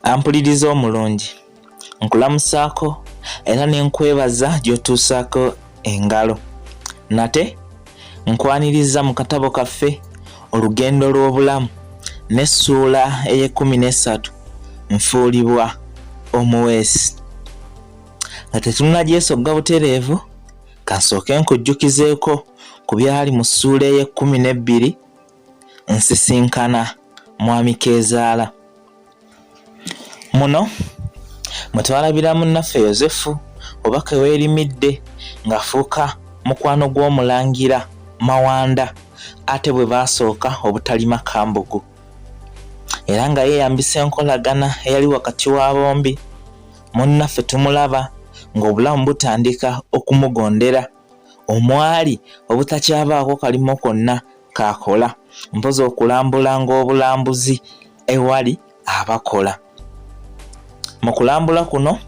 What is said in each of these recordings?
Ampuliriza omulungi, nkulamusaako era nenkwebaza gy'otuusaako engalo. Nate nkwaniriza mu katabo kaffe olugendo lw'obulamu n'essuula ey'13 nfuulibwa omuweesi. Nga tetunnagyesoga butereevu, kansooke nkujjukizeeko ku byali mu ssuula ey'12 nsisinkana mwami Keezaala. Muno mwetwalabira munnaffe Yozefu obaka weerimidde ng'afuuka mukwano gw'omulangira Mawanda ate bwe baasooka obutalima Kambugu, era nga yeeyambisa enkolagana eyali wakati wa bombi. Munnaffe tumulaba ng'obulamu butandika okumugondera, omwali obutakyabaako kalimo konna kaakola, mpozi okulambulanga obulambuzi ewali abakola. Mu kulambula kuno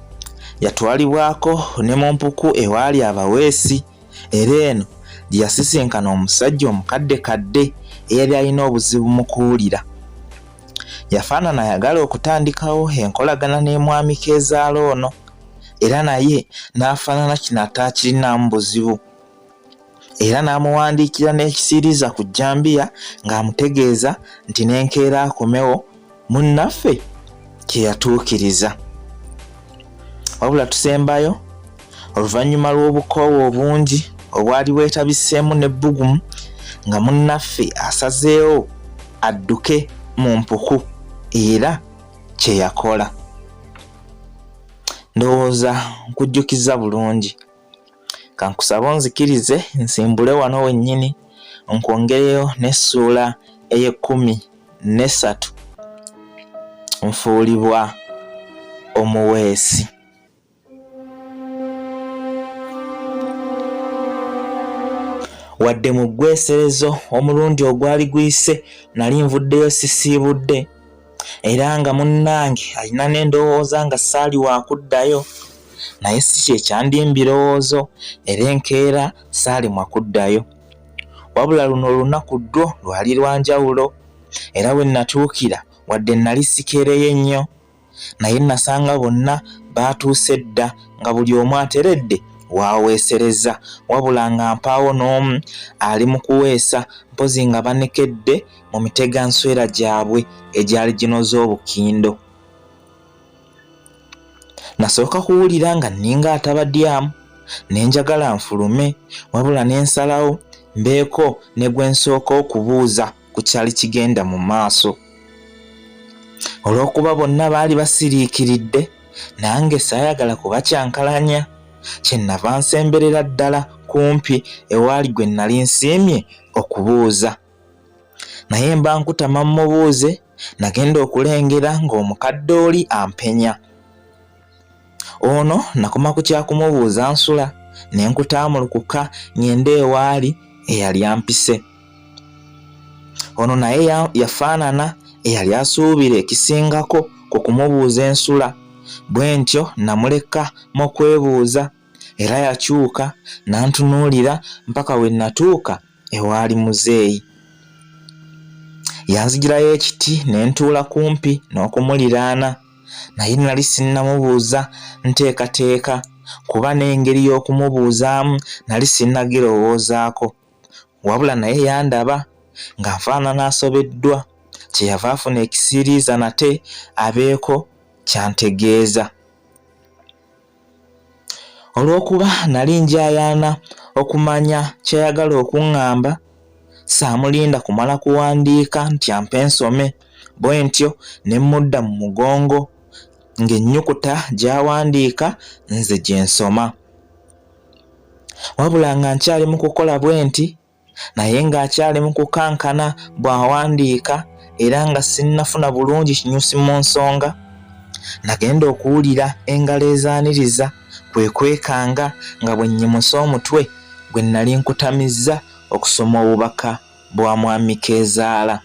yatwalibwako ne mu mpuku ewaali abaweesi, era eno gye yasisinkana omusajja omukaddekadde eyali alina obuzibu mu kuwulira. Yafaanana ayagala okutandikawo enkolagana ne mwami Keezaala ono, era naye n'afaanana kino ataakirinamu buzibu, era n'amuwandiikira n'ekisiriza ku jjambiya ng'amutegeeza nti n'enkeera akomewo munnaffe kye yatuukiriza. Wabula tusembayo oluvannyuma lw'obukoowu obungi obwali bwetabiseemu n'ebbugumu nga munnaffe asazeewo adduke mu mpuku, era kye yakola. Ndowooza nkujjukiza bulungi. Kankusaba onzikirize nsimbule wano wennyini nkwongereyo n'essuula ey'13 nfuulibwa omuweesi. Wadde mu ggweserezo omulundi ogwali guyise nali nvuddeyo sisiibudde, era nga munnange alina n'endowooza nga saali wakuddayo, naye si kye kyandi mbirowoozo era enkeera saali mwakuddayo. Wabula luno olunaku ddwo lwali lwa njawulo, era we natuukira wadde nali sikeereyo ennyo, naye nasanga bonna baatuuse dda nga buli omu ateredde waaweesereza, wabula nga mpaawo n'omu ali mu kuweesa, mpozi nga banekedde mu miteganswera gyabwe egyali ginoza obukindo. Nasooka kuwulira nga nninga atabadyamu, ne njagala nfulume, wabula ne nsalawo mbeeko ne gwe nsooka okubuuza ku kyali kigenda mu maaso. Olw'okuba bonna baali basiriikiridde, nange saayagala kubakyankalanya, kyennava nsemberera ddala kumpi ewaali gwe nali nsiimye okubuuza. Naye mba nkutama mmubuuze, nagenda okulengera ng'omukadde oli ampenya. Ono nakoma ku kyakumubuuza nsula, ne nkutaamulukuka ngende ewaali eyali ampise. Ono naye yafaanana eyali asuubira ekisingako ku kumubuuza ensula, bwe ntyo namuleka mu kwebuuza, era yakyuka n'antunuulira mpaka we natuuka ewaali muzeeyi. Yanzigirayo ekiti ne ntuula kumpi n'okumuliraana, naye nali sinnamubuuza nteekateeka, kuba n'engeri y'okumubuuzaamu nali sinnagirowoozaako. Wabula naye yandaba nga nfaanana asobeddwa, kyeyava afuna ekisiriiza nate abeeko kyantegeeza. Olw'okuba nali njayaana okumanya kyayagala okuŋŋamba, saamulinda kumala kuwandiika nti ampe nsome, bwe ntyo ne mudda mu mugongo ng'ennyukuta gy'awandiika nze gye nsoma. Wabula nga nkyali mu kukola bwe nti, naye ng'akyali mu kukankana bw'awandiika, era nga sinnafuna bulungi kinyusi mu nsonga, nagenda okuwulira engalo ezaaniriza kwe kwekanga nga bwe nnyimusa omutwe gwe nali nkutamizza okusoma obubaka bwa mwami Keezaala.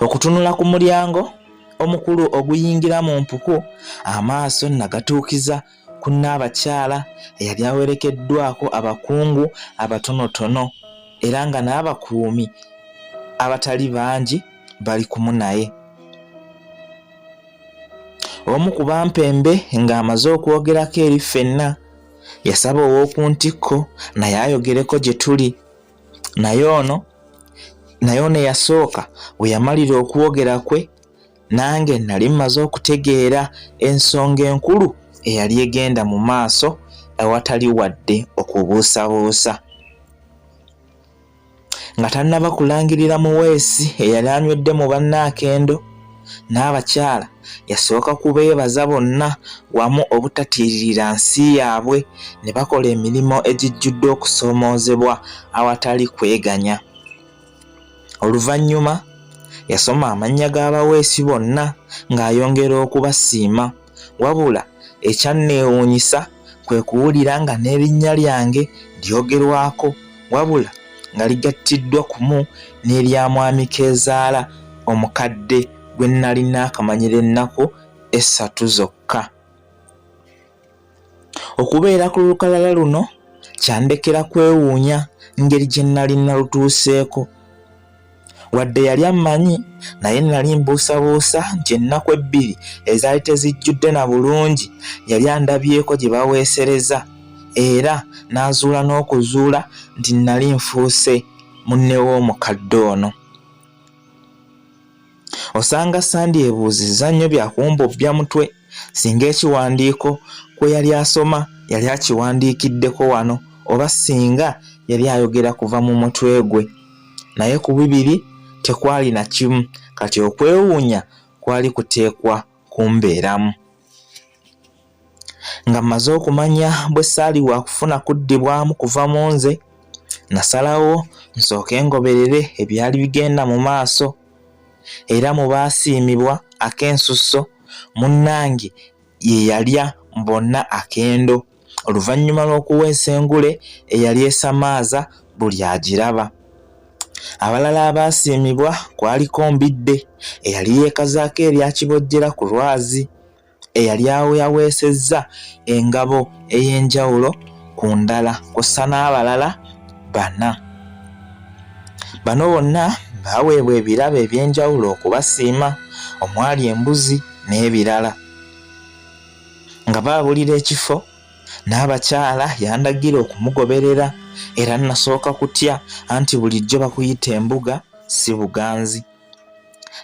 Okutunula ku mulyango omukulu oguyingira mu mpuku, amaaso nagatuukiza ku Nnaabakyala eyali awerekeddwako abakungu abatonotono era nga n'abakuumi abatali bangi bali kumu naye. Omu ku bampembe ng'amaze okwogerako eri ffenna yasaba ow'okuntikko naye ayogereko gye tuli, naye ono eyasooka bwe yamalira okwogera kwe nange nali mmaze okutegeera ensonga enkulu eyali egenda mu maaso awatali wadde okubuusabuusa. Nga tannaba kulangirira muweesi eyali anywedde mu bannaakendo, Nnaabakyala yasooka kubeebaza bonna wamu obutatiirira nsi yaabwe ne bakola emirimu egijjudde okusoomoozebwa awatali kweganya. Oluvannyuma yasoma amannya g'abaweesi bonna ng'ayongera okubasiima, wabula ekyanneewuunyisa kwe kuwulira nga n'erinnya lyange lyogerwako, wabula nga ligattiddwa kumu n'erya mwami Keezaala omukadde gwe nnali naakamanyira ennaku 3 zokka. Okubeera ku lukalala luno kyandekera kwewuunya ngeri gye nnali nalutuuseeko. Wadde yali ammanyi naye nali mbuusabuusa nti ennaku 2 ezaali tezijjudde na bulungi yali andabyeko gye baweesereza era n'azuula n'okuzuula nti nali nfuuse munne w'omukadde ono. Osanga sandyebuuzizza nnyo byakumbobbya mutwe singa ekiwandiiko kwe yali asoma yali akiwandiikiddeko wano oba singa yali ayogera kuva mu mutwe gwe, naye ku bibiri tekwali na kimu, kati okwewuunya kwali kuteekwa kumbeeramu. Nga mmaze okumanya bwe ssaali wakufuna kuddibwamu kuva mu nze, nasalawo nsooke ngoberere ebyali bigenda mu maaso, era mu baasiimibwa ak'ensusso munnange ye yalya bonna akendo oluvannyuma lw'okuweesa engule eyali esamaaza buli agiraba. Abalala abaasiimibwa kwaliko Mbidde eyali yeekazaako erya Kibojjera ku Lwazi eyali awo yaweesezza engabo ey'enjawulo ku ndala, kw'ossa n'abalala 4. Bano bonna baaweebwa ebirabo eby'enjawulo okubasiima, omwali embuzi n'ebirala. Nga baabulira ekifo, Nnaabakyala yandagira okumugoberera era nasooka kutya anti bulijjo bakuyita embuga si buganzi.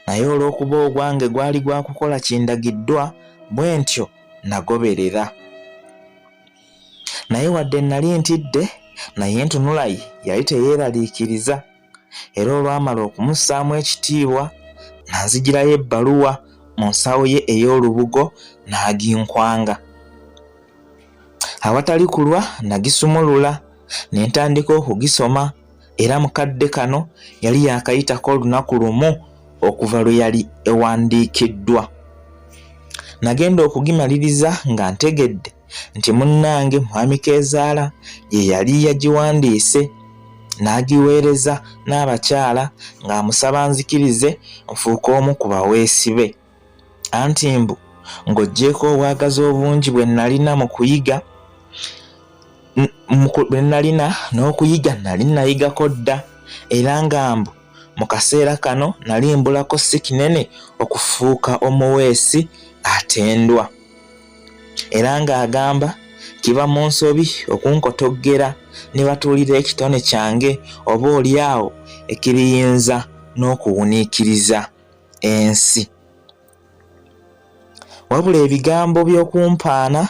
Naye olw'okuba ogwange gwali gwa kukola kindagiddwa bwe ntyo nagoberera. Naye wadde nali ntidde naye ntunula ye yali teyeeraliikiriza, era olwamala okumussaamu ekitiibwa n'anzigirayo ebbaluwa mu nsawo ye ey'olubugo n'aginkwanga. Awatali kulwa nagisumulula ne ntandika okugisoma, era mukadde kano yali yakayitako olunaku lumu okuva lwe yali ewandiikiddwa. Nagenda okugimaliriza nga ntegedde nti munnange mwami Keezaala ye yali yagiwandiise, n'agiweereza Nnaabakyala ng'amusaba nzikirize nfuuke omu ku baweesi be. Anti mbu ng'oggyeko obwagazi obungi bwe nalina mu kuyiga, n'okuyiga nali nayigako dda, era nga mbu mu kaseera kano nali mbulako si kinene okufuuka omuweesi atendwa. Era ng'agamba kiba mu nsobi okunkotoggera ne batuulira ekitone kyange oba oliawo ekiriyinza n'okuwuniikiriza ensi. Wabula ebigambo by'okumpaana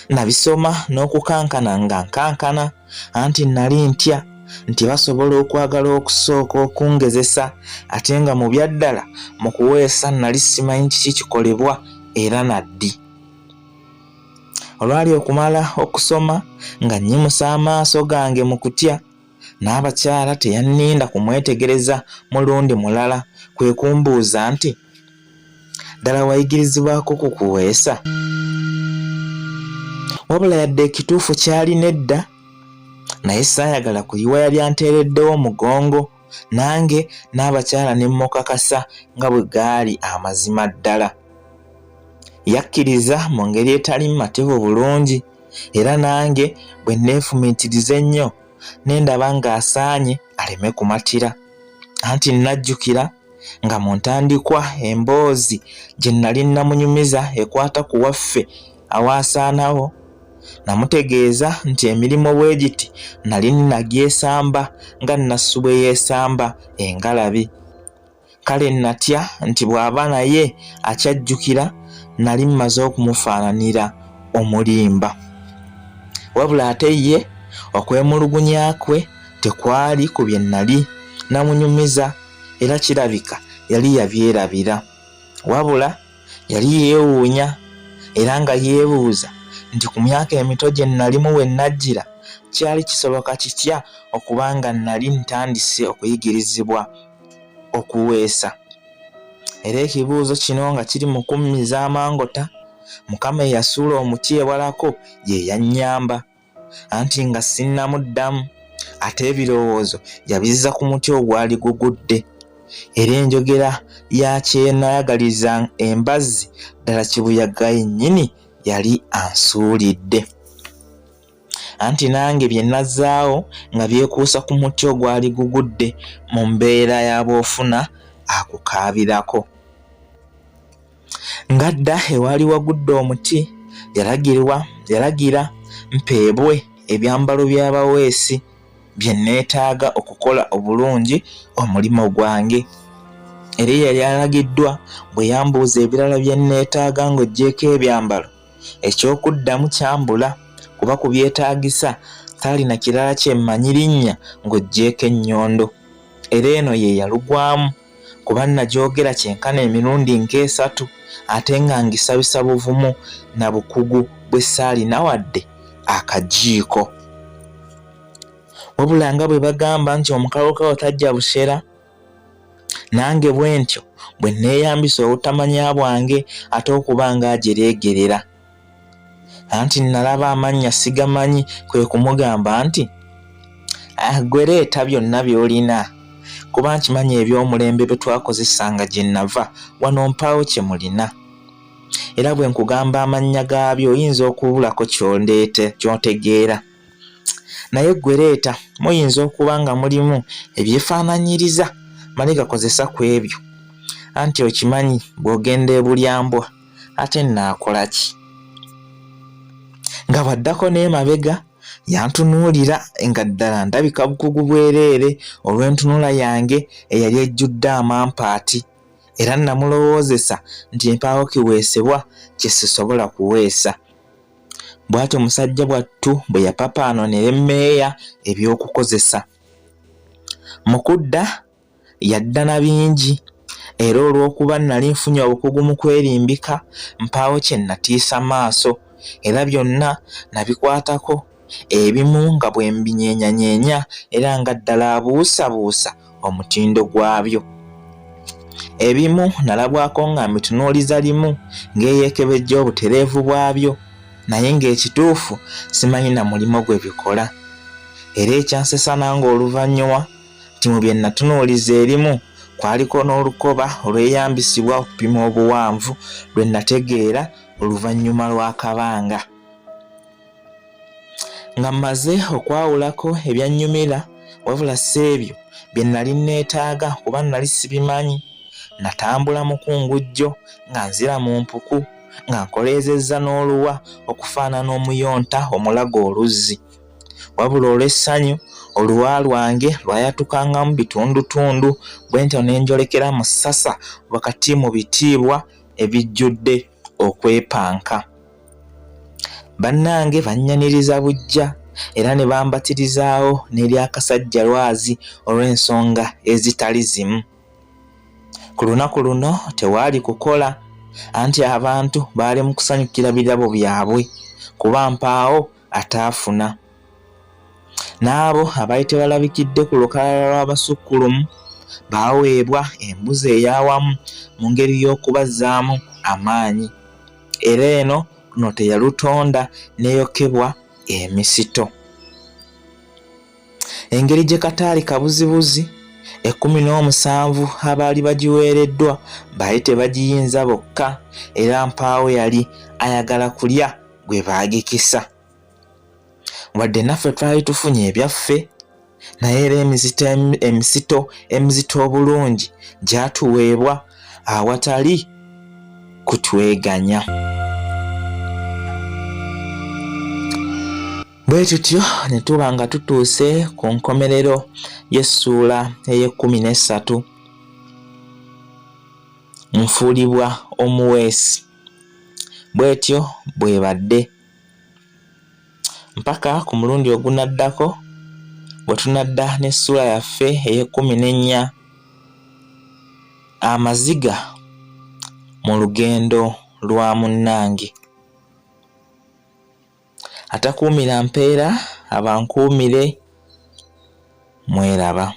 nabisoma n'okukankana nga nkankana, anti nali ntya nti basobola okwagala okusooka okungezesa ate nga mu byaddala mu kuweesa nali simanyi kiki kikolebwa era naddi. Olwali okumala okusoma nga nnyimusa amaaso gange mu kutya, Nnaabakyala teyanninda kumwetegereza mulundi mulala kwe kumbuuza nti ddala wayigirizibwako kukuweesa? Wabula yadde ekituufu kyalina edda, naye saayagala kuyiwa yali anteereddewo mugongo, nange n'abakyala ne mmukakasa nga bwe gaali amazima ddala. Yakkiriza mu ngeri etali mmativu bulungi, era nange bwe neefumiitiriza ennyo ne ndaba ng'asaanye aleme kumatira. Anti najjukira nga mu ntandikwa emboozi gye nnali namunyumiza ekwata ku waffe awaasaanawo, namutegeeza nti emirimu bwe giti nali nagyesamba nga nassu bwe yeesamba engalabi. Kale natya nti bw'aba naye akyajjukira nali mmaze okumufaananira omulimba. Wabula ate ye okwemulugunya kwe tekwali ku bye nnali namunyumiza, era kirabika yali yabyerabira. Wabula yali yeewuunya era nga yeebuuza nti ku myaka emito gye nalimu we najjira kyali kisoboka kitya okubanga nali ntandise okuyigirizibwa okuweesa. Era ekibuuzo kino nga kiri mu kummiza amangota, Mukama eyasuula omuti ewalako ye yannyamba. Anti nga sinnamuddamu, ate ebirowoozo yabizza ku muti ogwali gugudde. Era enjogera ya kyenayagaliza embazzi ddala kibuyaga yennyini yali ansuulidde. Anti nange bye nazzaawo nga byekuusa ku muti ogwali gugudde mu mbeera y'abofuna akukaabirako. Ngadda ewali wagudde omuti yalagira mpeebwe ebyambalo by'abaweesi bye neetaaga okukola obulungi omulimu gwange. Era yali alagiddwa bwe yambuuza ebirala bye neetaaga ng'oggyeko ebyambalo, ekyokuddamu kyambula, kuba ku byetaagisa talina kirala kye mmanyi linnya ng'oggyeko ennyondo. Era eno ye yalugwamu, kuba nagyogera kyenkana emirundi nk'esatu, ate nga ngisabisa buvumu na bukugu bwe saalina wadde akajiiko. Wabula nga bwe bagamba nti omukalokawo tajja busera, nange bwe ntyo bwe neeyambisa obutamanya bwange ate okuba nga ajereegerera. Anti nalaba amannya sigamanyi, kwe kumugamba nti gwe leeta byonna by'olina, kuba nkimanyi eby'omulembe bye twakozesanga gye nava wano mpaawo kye mulina. Era bwe nkugamba amannya gaabyo oyinza okubulako ky'otegeera. Naye gwe leeta muyinza okuba nga mulimu ebyefaananyiriza mali gakozesa ku ebyo. Anti okimanyi bw'ogenda ebulyambwa ate nnaakola ki? Nga bwaddako n'emabega yantunuulira nga ddala ndabika bukugu bwereere olw'entunula yange eyali ejjudde amampaati, era namulowoozesa nti mpaawo kiweesebwa kye sisobola kuweesa. Bw'atyo musajja bwattu bwe yapapaanonera emmeeya eby'okukozesa. Mu kudda yadda na bingi, era olw'okuba nali nfunye obukugu mu kwerimbika mpaawo kye natiisa maaso, era byonna nabikwatako, ebimu nga bwe mbinyeenya era nga ddala abuusabuusa omutindo gwabyo. Ebimu nalabwako nga mbitunuuliza limu ng'eyeekebejja obutereevu bwabyo, naye ng'ekituufu simanyi na mulimo gwe bikola. Era ekyansesa nange oluvannyuma nti mu bye natunuuliza erimu kwaliko n'olukoba olweyambisibwa okupima obuwanvu lwe nategeera oluvannyuma lw'akabanga. Nga mmaze okwawulako ebyannyumira wabula si ebyo bye nali neetaaga kuba nali sibimanyi, natambula mu kungujjo nga nzira mu mpuku nga nkoleezezza n'oluwa okufaanana omuyonta omulaga oluzzi. Wabula olw'essanyu oluwa lwange lwayatukangamu bitundutundu, bwe ntyo ne njolekera mu ssasa wakati mu bitiibwa ebijjudde okwepanka. Bannange bannyaniriza bujja era ne bambatirizaawo n'eryakasajja lwazi olw'ensonga ezitali zimu. Ku lunaku luno tewaali kukola, anti abantu baali mu kusanyukira birabo byabwe kuba mpaawo ataafuna. N'abo abaali tebalabikidde ku lukalala lw'abasukkulumu baweebwa embuzi ey'awamu mu ngeri y'okubazzaamu amaanyi, era eno luno teyalutonda n'eyokebwa emisito. Engeri gye Kataali Kabuzibuzi 17 abaali bagiweereddwa baali tebagiyinza bokka, era mpaawo yali ayagala kulya gwe baagikisa. Wadde naffe twali tufunye ebyaffe, naye era emisito emizito obulungi gyatuweebwa awatali kutweganya. Bwe tutyo ne tuba nga tutuuse ku nkomerero y'essuula ey'13 Nfuulibwa omuweesi. Bwetyo bwe badde mpaka ku mulundi ogunaddako bwe tunadda n'essuula yaffe ey'14 Amaziga mu lugendo lwa munnange. Atakuumira mpeera abankuumire. Mweraba.